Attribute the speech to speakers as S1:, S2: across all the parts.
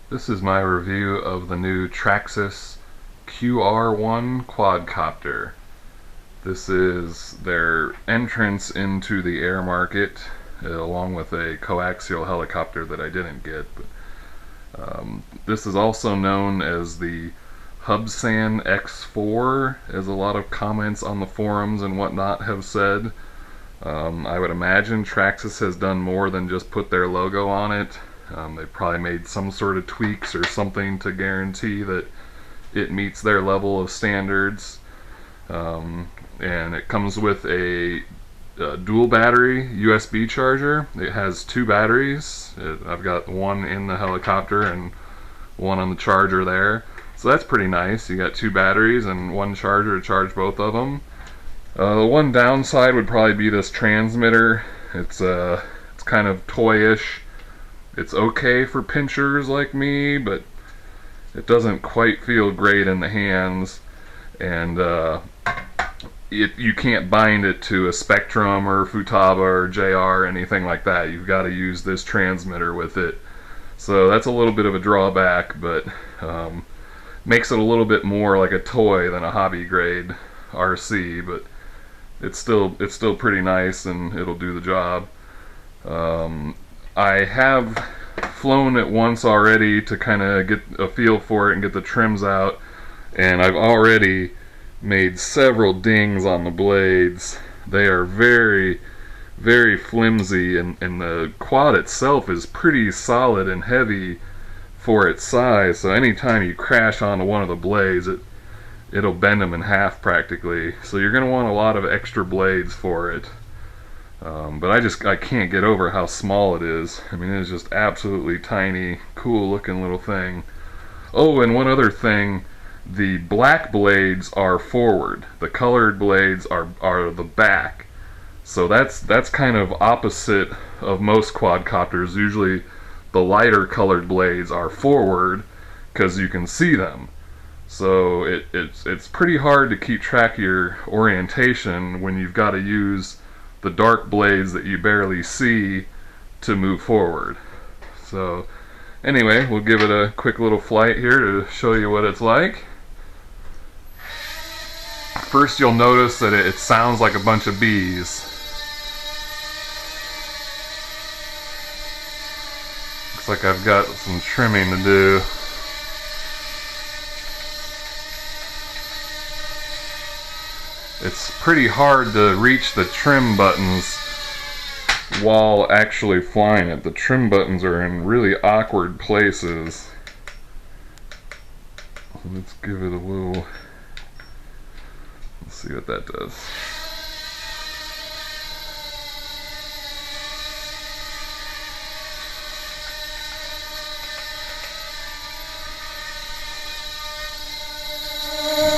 S1: This is my review of the new Traxxas QR-1 quadcopter. This is their entrance into the air market, along with a coaxial helicopter that I didn't get. But this is also known as the Hubsan X4, as a lot of comments on the forums and whatnot have said. I would imagine Traxxas has done more than just put their logo on it. They probably made some sort of tweaks or something to guarantee that it meets their level of standards. And it comes with a dual battery USB charger. It has two batteries. I've got one in the helicopter and one on the charger there. So that's pretty nice. You got two batteries and one charger to charge both of them. The one downside would probably be this transmitter. It's kind of toyish. It's okay for pinchers like me, but it doesn't quite feel great in the hands, and you can't bind it to a Spectrum or Futaba or JR or anything like that. You've got to use this transmitter with it. So that's a little bit of a drawback, but makes it a little bit more like a toy than a hobby grade RC, but it's still pretty nice and it'll do the job. I have flown it once already to kind of get a feel for it and get the trims out, and I've already made several dings on the blades. They are very, very flimsy, and the quad itself is pretty solid and heavy for its size, so anytime you crash onto one of the blades, it'll bend them in half practically. So you're going to want a lot of extra blades for it. But I can't get over how small it is. I mean, it's just absolutely tiny, cool looking little thing. Oh, and one other thing, the black blades are forward. The colored blades are the back. So that's kind of opposite of most quadcopters. Usually the lighter colored blades are forward because you can see them. So it's pretty hard to keep track of your orientation when you've got to use the dark blades that you barely see to move forward. So anyway, we'll give it a quick little flight here to show you what it's like. First, you'll notice that it sounds like a bunch of bees. Looks like I've got some trimming to do. It's pretty hard to reach the trim buttons while actually flying it. The trim buttons are in really awkward places. Let's give it a little... Let's see what that does.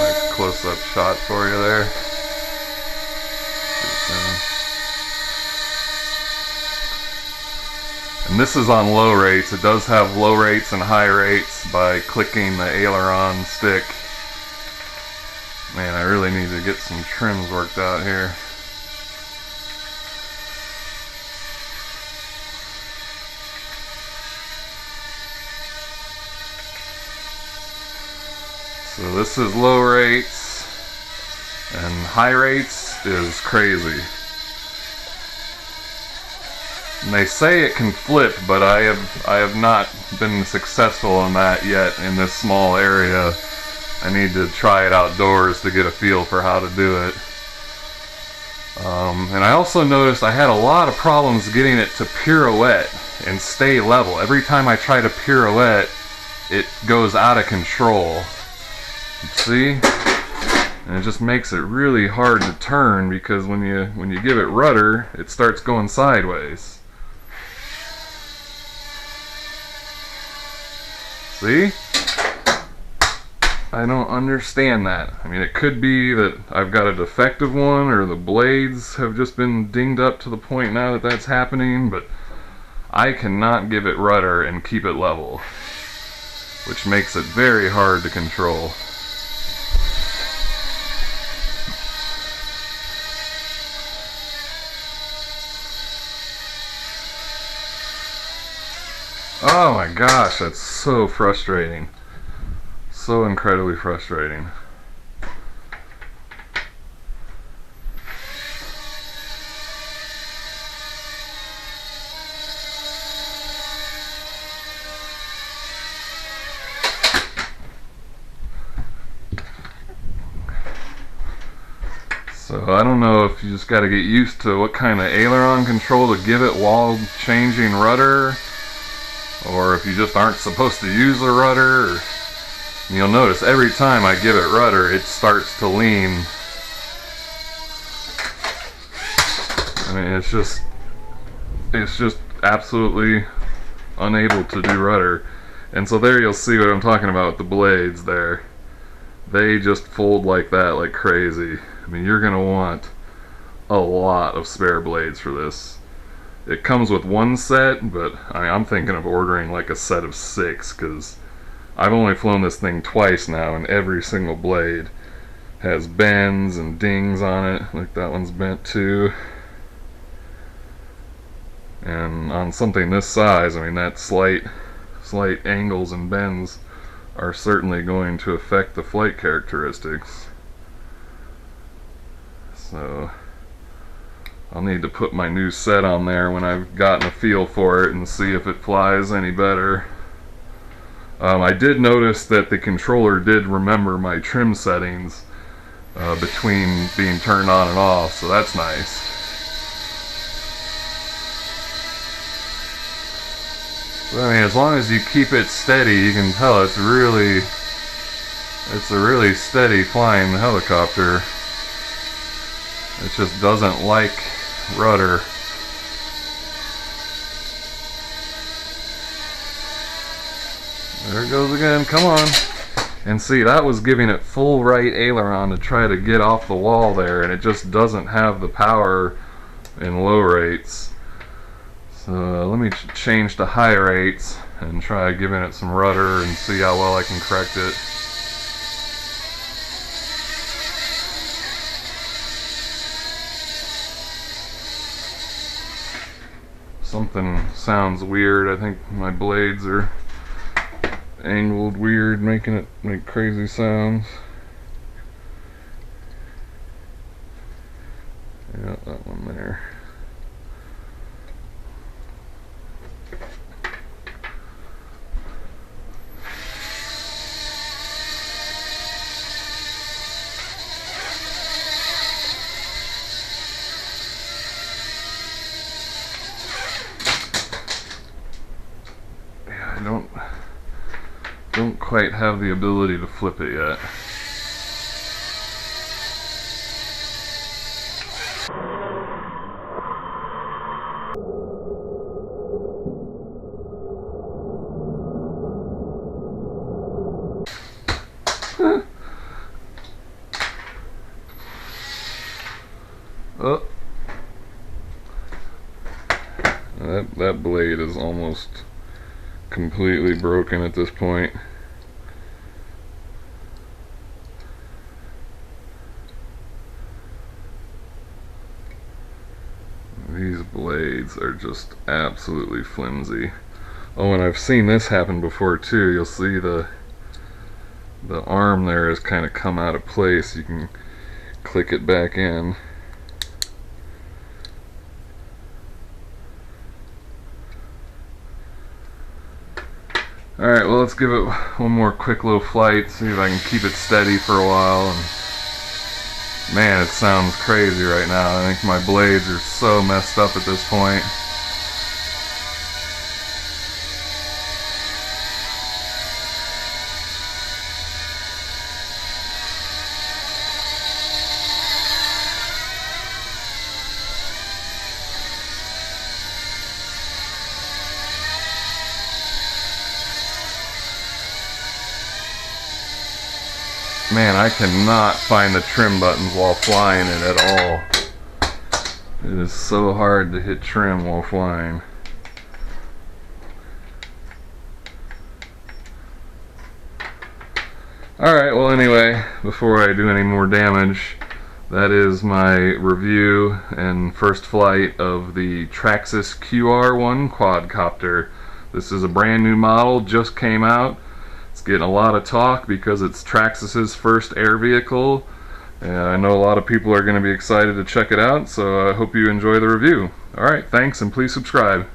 S1: Nice close-up shot for you there. And this is on low rates. It does have low rates and high rates by clicking the aileron stick. Man, I really need to get some trims worked out here. So this is low rates, and high rates is crazy. And they say it can flip, but I have not been successful in that yet in this small area. I need to try it outdoors to get a feel for how to do it. And I also noticed I had a lot of problems getting it to pirouette and stay level. Every time I try to pirouette, it goes out of control. See? And it just makes it really hard to turn, because when you give it rudder, it starts going sideways. See? I don't understand that. I mean, it could be that I've got a defective one, or the blades have just been dinged up to the point now that that's happening, but I cannot give it rudder and keep it level, which makes it very hard to control. Oh my gosh, that's so frustrating. So incredibly frustrating. So I don't know if you just got to get used to what kind of aileron control to give it while changing rudder, or if you just aren't supposed to use the rudder. And you'll notice every time I give it rudder, it starts to lean. I mean, it's just absolutely unable to do rudder. And so there you'll see what I'm talking about with the blades there. They just fold like that like crazy. I mean, you're gonna want a lot of spare blades for this. It comes with one set, but I mean, I'm thinking of ordering like a set of 6, because I've only flown this thing twice now, and every single blade has bends and dings on it. Like that one's bent too. And on something this size, I mean, that slight angles and bends are certainly going to affect the flight characteristics. So I'll need to put my new set on there when I've gotten a feel for it and see if it flies any better. I did notice that the controller did remember my trim settings between being turned on and off, so that's nice. But, I mean, as long as you keep it steady, you can tell it's a really steady flying helicopter. It just doesn't like rudder. There it goes again, come on. And see, that was giving it full right aileron to try to get off the wall there, and it just doesn't have the power in low rates. So let me change to high rates and try giving it some rudder and see how well I can correct it. Something sounds weird. I think my blades are angled weird, making it make crazy sounds. Yeah, that one there. Yeah, I don't quite have the ability to flip it yet. Oh, that blade is almost completely broken at this point. These blades are just absolutely flimsy. Oh, and I've seen this happen before too. You'll see the arm there has kind of come out of place. You can click it back in. Alright, well, let's give it one more quick little flight, see if I can keep it steady for a while. And man, it sounds crazy right now. I think my blades are so messed up at this point. Man, I cannot find the trim buttons while flying it at all. It is so hard to hit trim while flying. Alright, well anyway, before I do any more damage, that is my review and first flight of the Traxxas QR-1 quadcopter. This is a brand new model, just came out. It's getting a lot of talk because it's Traxxas's first air vehicle, and I know a lot of people are going to be excited to check it out, so I hope you enjoy the review. Alright, thanks, and please subscribe.